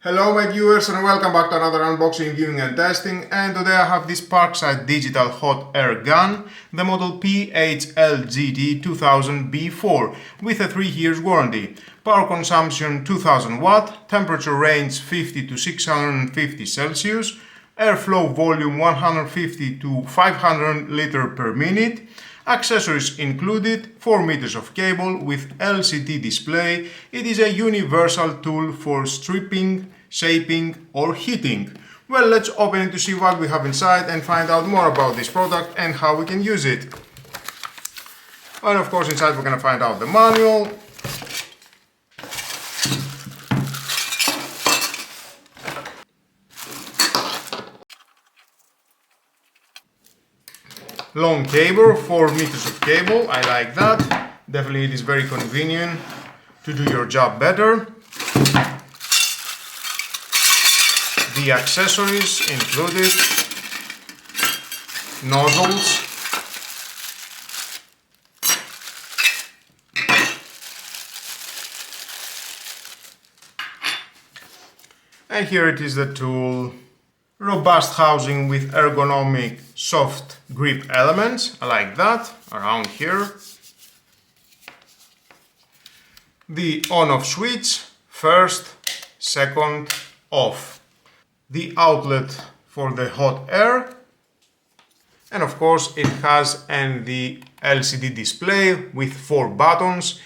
Hello my viewers and welcome back to another unboxing, viewing and testing, and today I have this Parkside digital hot air gun, the model PHLGD 2000B4 with a 3 years warranty. Power consumption 2000 watt, temperature range 50 to 650 Celsius, airflow volume 150 to 500 liter per minute. Accessories included: 4 meters of cable with LCD display. It is a universal tool for stripping, shaping or heating. Well, let's open it to see what we have inside and find out more about this product and how we can use it. And of course inside we're gonna find out the manual. Long cable, 4 meters of cable, I like that. Definitely it is very convenient to do your job better. The accessories included: nozzles, and here it is the tool. Robust housing with ergonomic soft grip elements, I like that, around here. The on-off switch, first, second, off. The outlet for the hot air, and of course it has the LCD display with 4 buttons: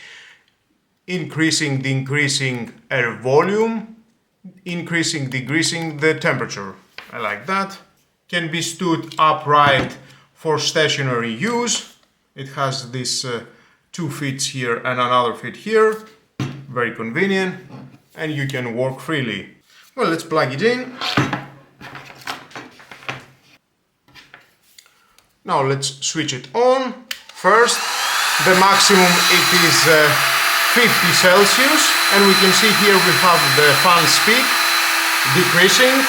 increasing, decreasing air volume, increasing, decreasing the temperature. I like that. Can be stood upright for stationary use. It has this 2 feet here and another feet here. Very convenient, and you can work freely. Well, let's plug it in. Now let's switch it on. First, the maximum it is 50 Celsius, and we can see here we have the fan speed decreasing.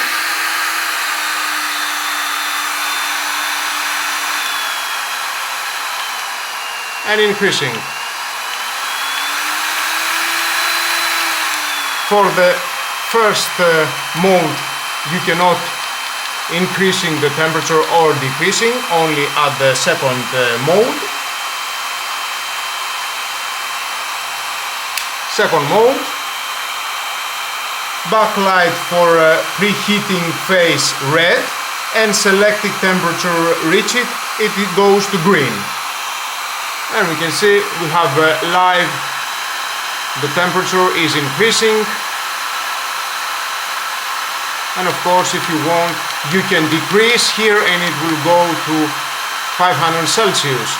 And increasing. For the first mode you cannot increasing the temperature or decreasing, only at the second mode. Second mode. Backlight for preheating phase red, and selected temperature reach it goes to green. And we can see we have live, the temperature is increasing. And of course if you want you can decrease here and it will go to 500 Celsius.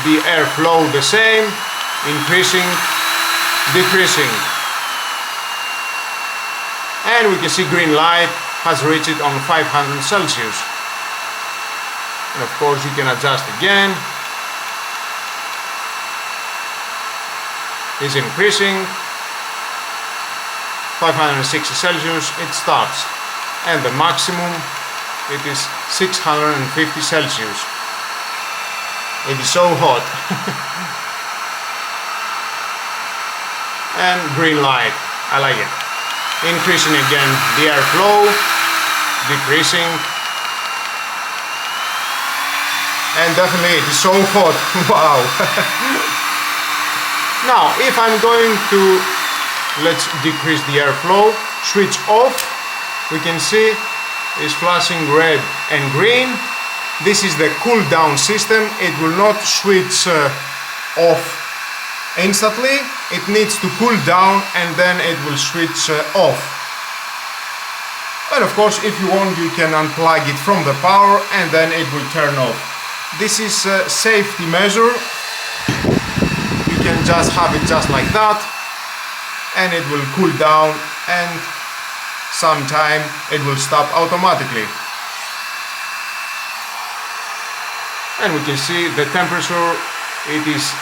The airflow the same, increasing, decreasing. And we can see green light has reached it on 500 Celsius. And of course you can adjust again. It's increasing. 560 Celsius it starts. And the maximum it is 650 Celsius. It is so hot. And green light, I like it. Increasing again the airflow, decreasing. And definitely it is so hot. Wow. Now if I'm going to, let's decrease the airflow, switch off, we can see it's flashing red and green. This is the cool down system. It will not switch off instantly. It needs to cool down and then it will switch off. And of course if you want you can unplug it from the power and then it will turn off. This is a safety measure. You can just have it just like that and it will cool down, and sometime it will stop automatically. And we can see the temperature, it is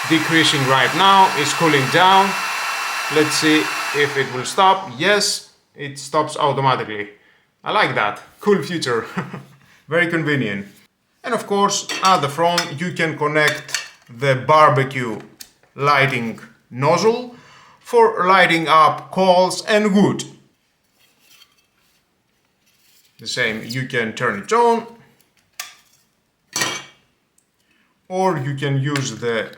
decreasing right now, it's cooling down. Let's see if it will stop. Yes, it stops automatically. I like that. Cool feature. Very convenient. And of course at the front you can connect the barbecue lighting nozzle for lighting up coals and wood. The same, you can turn it on, or you can use the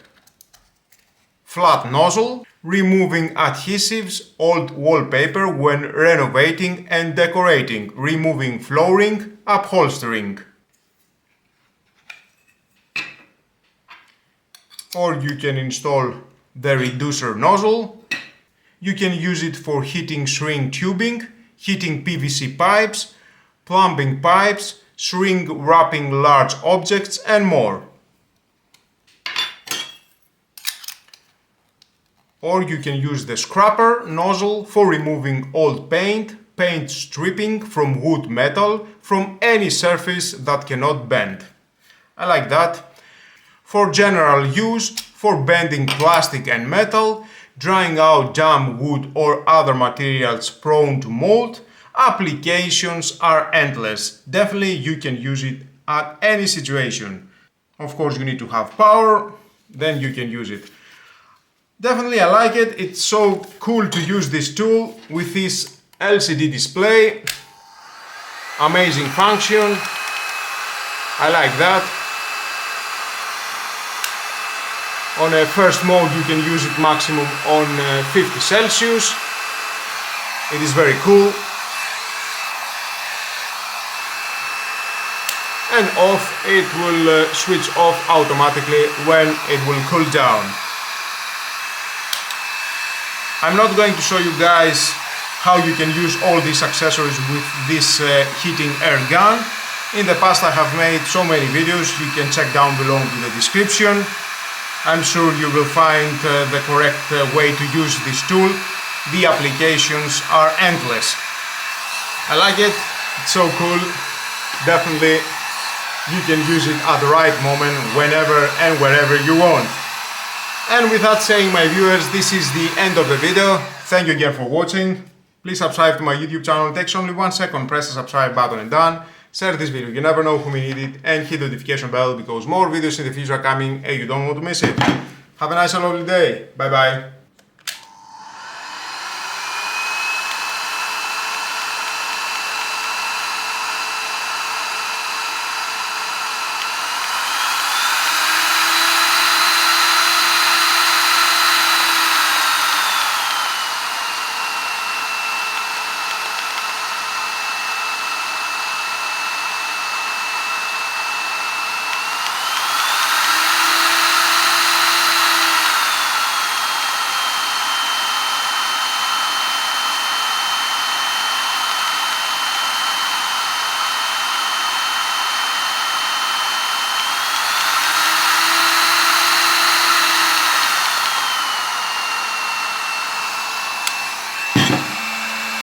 flat nozzle, removing adhesives, old wallpaper when renovating and decorating, removing flooring, upholstering. Or you can install the reducer nozzle. You can use it for heating shrink tubing, heating PVC pipes, plumbing pipes, shrink wrapping large objects and more. Or you can use the scraper nozzle for removing old paint, paint stripping from wood, metal, from any surface that cannot bend. I like that. For general use, for bending plastic and metal, drying out damp wood or other materials prone to mold, applications are endless. Definitely you can use it at any situation. Of course you need to have power, then you can use it. Definitely I like it. It's so cool to use this tool with this LCD display. Amazing function. I like that. On a first mode you can use it maximum on 50 Celsius. It is very cool. And off, it will switch off automatically when it will cool down. I'm not going to show you guys how you can use all these accessories with this heating air gun. In the past I have made so many videos, you can check down below in the description. I'm sure you will find the correct way to use this tool. The applications are endless. I like it, it's so cool. Definitely you can use it at the right moment, whenever and wherever you want. And with that saying, my viewers, this is the end of the video. Thank you again for watching. Please subscribe to my YouTube channel. It takes only 1 second. Press the subscribe button and done. Share this video, you never know who may need it, and hit the notification bell because more videos in the future are coming and you don't want to miss it. Have a nice and lovely day. Bye bye.